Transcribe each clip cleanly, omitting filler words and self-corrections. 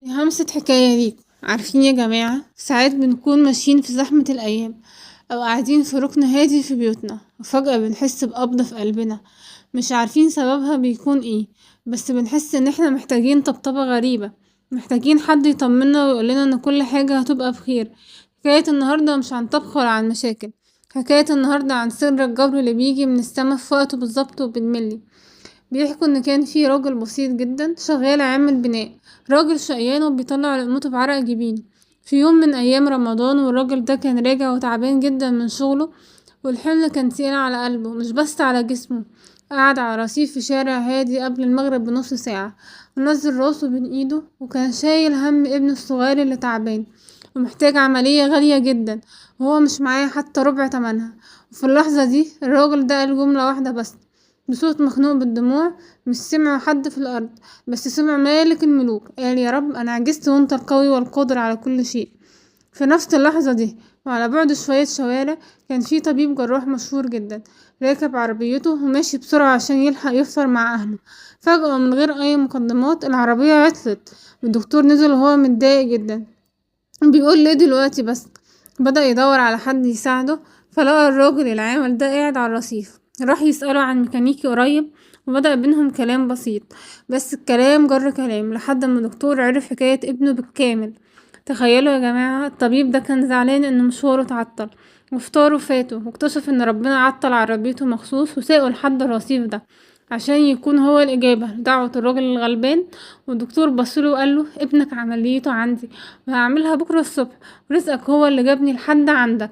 همسة حكاية ليكم. عارفين يا جماعة، ساعات بنكون ماشيين في زحمة الأيام أو قاعدين في ركن هادي في بيوتنا، وفجأة بنحس بقبضة في قلبنا، مش عارفين سببها بيكون ايه، بس بنحس ان احنا محتاجين طبطبة غريبة، محتاجين حد يطمنا ويقولنا ان كل حاجة هتبقى بخير. حكاية النهاردة مش عن طبخ ولا عن مشاكل، حكاية النهاردة عن سر الجبر اللي بيجي من السما في وقته بالظبط وبالملي. بيحكوا ان كان في راجل بسيط جدا شغال عامل بناء، راجل شقيان وبيطلع لقمته بعرق جبينه. في يوم من ايام رمضان، والراجل ده كان راجع وتعبان جدا من شغله، والحمل كان تقيل على قلبه مش بس على جسمه. قعد على رصيف في شارع هادي قبل المغرب بنص ساعة، ونزل راسه بين ايده، وكان شايل هم ابنه الصغير اللي تعبان ومحتاج عملية غالية جدا، وهو مش معاه حتى ربع تمنها. وفي اللحظة دي الراجل ده قال جملة واحدة بس، بصوت مخنوق بالدموع. مش سمعه حد في الأرض، بس سمع مالك الملوك، قال: يا رب أنا عجزت وانت القوي والقادر على كل شيء. في نفس اللحظة دي، وعلى بعد شوية شوارع، كان في طبيب جراح مشهور جدا راكب عربيته وماشي بسرعة عشان يلحق يفطر مع أهله. فجأة من غير أي مقدمات العربية عطلت، والدكتور نزل وهو متضايق جدا، بيقول: ليه دلوقتي بس؟ بدأ يدور على حد يساعده، فلقى الراجل العامل ده قاعد على الرصيف. راح يسأله عن ميكانيكي قريب، وبدأ بينهم كلام بسيط، بس الكلام جر كلام لحد ما الدكتور عرف حكاية ابنه بالكامل. تخيلوا يا جماعة، الطبيب ده كان زعلان ان مشواره اتعطل وفطاره فاته، واكتشف ان ربنا عطل عربيته مخصوص وساقه لحد الرصيف ده عشان يكون هو الإجابة لدعوة الراجل الغلبان. والدكتور بصله وقاله: ابنك عمليته عندي وهعملها بكرة الصبح، ورزقك هو اللي جابني لحد عندك.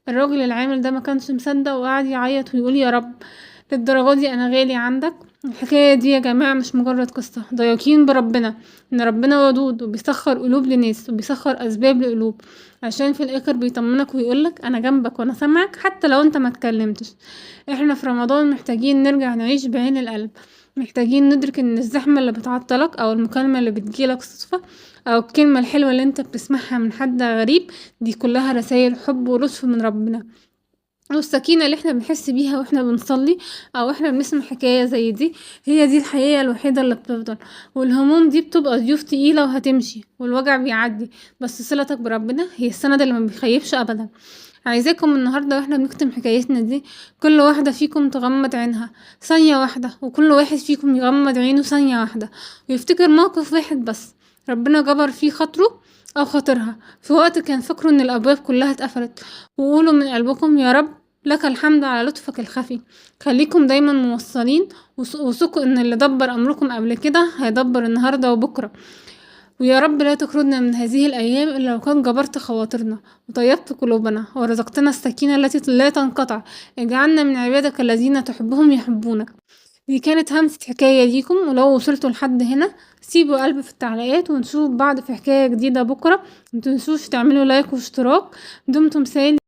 الراجل العامل ده ما كانش مصدق وقعد يعيط ويقول: يا رب، للدرجة دي انا غالي عندك؟ الحكاية دي يا جماعة مش مجرد قصة، ده يقين بربنا، ان ربنا ودود وبيسخر قلوب لناس وبيسخر اسباب لقلوب، عشان في الاخر بيطمنك ويقولك: انا جنبك وانا سامعك حتى لو انت ما اتكلمتش. احنا في رمضان محتاجين نرجع نعيش بعين القلب، محتاجين ندرك ان الزحمة اللي بتعطلك، او المكالمة اللي بتجيلك صدفة، او الكلمة الحلوة اللي انت بتسمعها من حد غريب، دي كلها رسائل حب ولطف من ربنا. والسكينة اللي احنا بنحس بيها واحنا بنصلي، او احنا بنسمع حكاية زي دي، هي دي الحقيقة الوحيدة اللي بتفضل. والهموم دي بتبقى ضيوف تقيلة وهتمشي، والوجع بيعدي، بس صلتك بربنا هي السند اللي ما بيخيبش ابدا. عايزاكم النهاردة واحنا بنختم حكايتنا دي، كل واحدة فيكم تغمض عينها ثانية واحدة، وكل واحد فيكم يغمض عينه ثانية واحدة، ويفتكر موقف واحد بس ربنا جبر فيه خاطره او خاطرها في وقت كان فاكره ان الابواب كلها اتقفلت. وقولوا من قلبكم: يا رب، لك الحمد على لطفك الخفي. خليكم دايما موصلين، وثقوا ان اللي دبر امركم قبل كده هيدبر النهارده وبكره. ويا رب لا تخرجنا من هذه الايام الا لو كان جبرت خواطرنا وطيبت قلوبنا ورزقتنا السكينه التي لا تنقطع. اجعلنا من عبادك الذين تحبهم يحبونك. دي كانت همسة حكاية ليكم، ولو وصلتوا لحد هنا سيبوا قلب في التعليقات، ونشوف بعض في حكاية جديدة بكرة. متنسوش تعملوا لايك واشتراك. دمتم سالم.